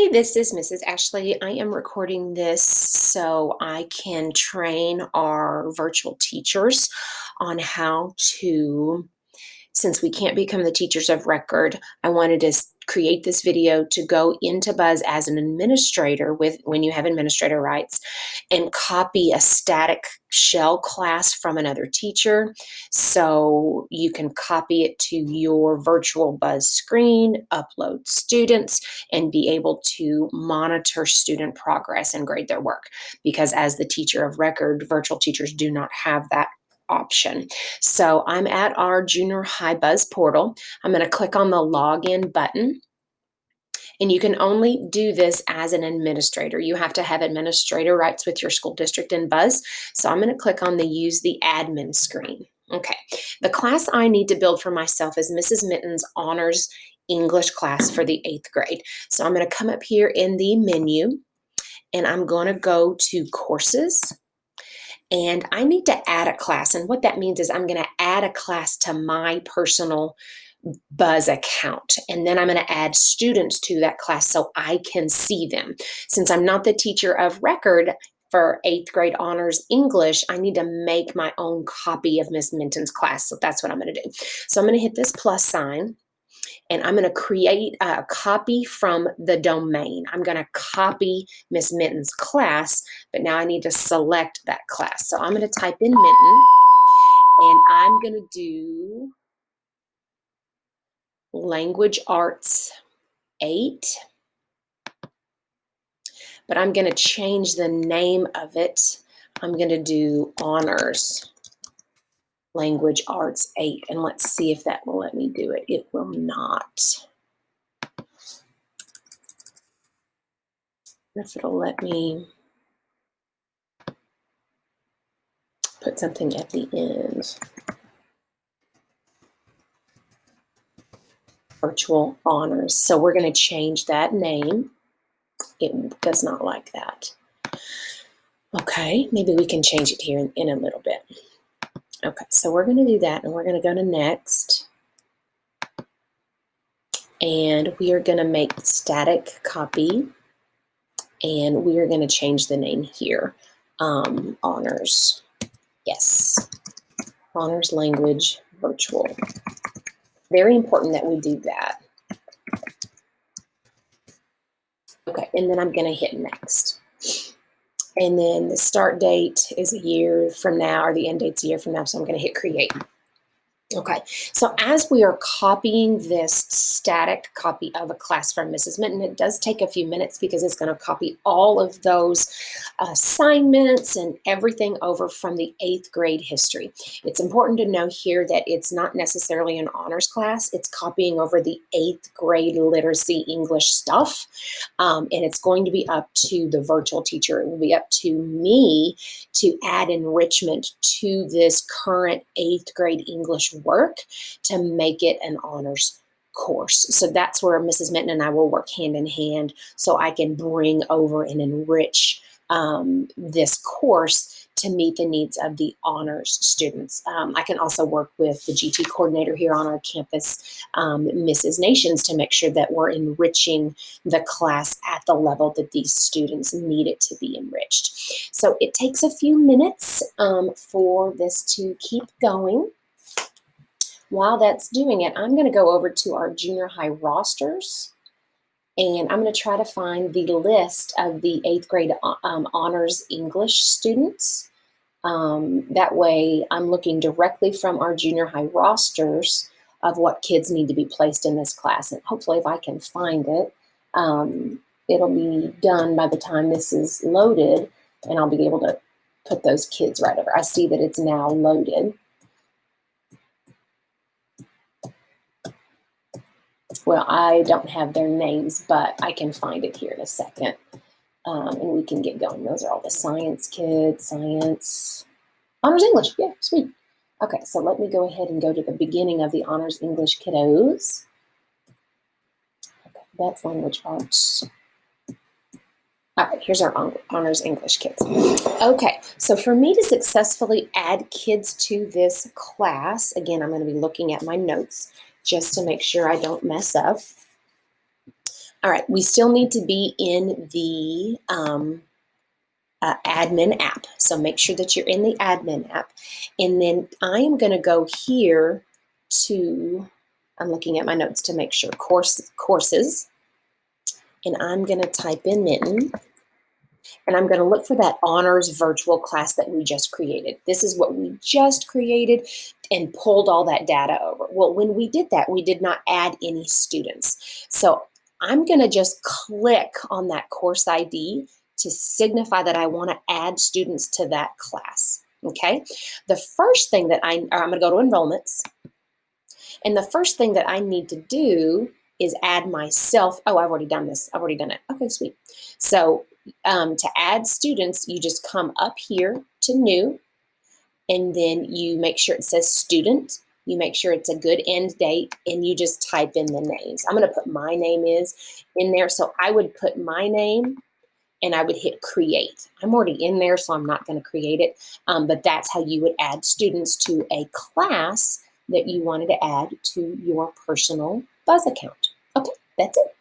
Hey, this is Mrs. Ashley. I am recording this so I can train our virtual teachers on how to, since we can't become the teachers of record, I wanted to create this video to go into Buzz as an administrator with when you have administrator rights and copy a static shell class from another teacher so you can copy it to your virtual Buzz screen, upload students, and be able to monitor student progress and grade their work. Because as the teacher of record, virtual teachers do not have that option. So I'm at our junior high Buzz portal. I'm going to click on the login button. And you can only do this as an administrator. You have to have administrator rights with your school district in Buzz. So I'm going to click on the use the admin screen. Okay, the class I need to build for myself is Mrs. Mitten's Honors English class for the 8th grade. So I'm going to come up here in the menu and I'm going to go to courses. And I need to add a class. And what that means is I'm going to add a class to my personal Buzz account. And then I'm going to add students to that class so I can see them. Since I'm not the teacher of record for 8th grade honors English, I need to make my own copy of Miss Minton's class. So that's what I'm going to do. So I'm going to hit this plus sign. And I'm going to create a copy from the domain. I'm going to copy Miss Minton's class, but now I need to select that class. So I'm going to type in Minton, and I'm going to do Language Arts 8, but I'm going to change the name of it. I'm going to do Honors Language Arts 8, and let's see if that will let me do it. It will not. If it'll let me put something at the end. Virtual Honors. So we're going to change that name. It does not like that. Okay, maybe we can change it here in a little bit. Okay, so we're going to do that, and we're going to go to next. And we are going to make static copy, and we are going to change the name here. Honors. Yes. Honors Language Virtual. Very important that we do that. Okay, and then I'm going to hit next. And then the start date is a year from now, or the end date's a year from now, so I'm going to hit create. Okay, so as we are copying this static copy of a class from Mrs. Minton, it does take a few minutes because it's going to copy all of those assignments and everything over from the 8th grade history. It's important to know here that it's not necessarily an honors class. It's copying over the 8th grade literacy English stuff, and it's going to be up to the virtual teacher. It will be up to me to add enrichment to this current 8th grade English work to make it an honors course. So that's where Mrs. Minton and I will work hand in hand so I can bring over and enrich this course to meet the needs of the honors students. I can also work with the GT coordinator here on our campus, Mrs. Nations, to make sure that we're enriching the class at the level that these students need it to be enriched. So it takes a few minutes for this to keep going. While that's doing it, I'm going to go over to our junior high rosters, and I'm going to try to find the list of the 8th grade honors English students. That way I'm looking directly from our junior high rosters of what kids need to be placed in this class. And hopefully if I can find it, it'll be done by the time this is loaded, and I'll be able to put those kids right over. I see that it's now loaded. Well, I don't have their names, but I can find it here in a second, and we can get going. Those are all the science kids, science, honors English. Yeah, sweet. Okay, so let me go ahead and go to the beginning of the honors English kiddos. Okay, that's language arts. All right, here's our honors English kids. Okay, so for me to successfully add kids to this class, again, I'm going to be looking at my notes just to make sure I don't mess up. All right, we still need to be in the admin app. So make sure that you're in the admin app. And then I am going to go here to, I'm looking at my notes to make sure, courses. And I'm going to type in Minton. And I'm going to look for that honors virtual class that we just created. This is what we just created and pulled all that data over. Well, when we did that, we did not add any students. So I'm going to just click on that course ID to signify that I want to add students to that class. Okay. The first thing that I'm going to go to enrollments. And the first thing that I need to do is add myself. Oh, I've already done this. I've already done it. Okay, sweet. So to add students, you just come up here to new, and then you make sure it says student. You make sure it's a good end date, and you just type in the names. I'm going to put my name is in there. So I would put my name, and I would hit create. I'm already in there, so I'm not going to create it. But that's how you would add students to a class that you wanted to add to your personal Buzz account. Okay, that's it.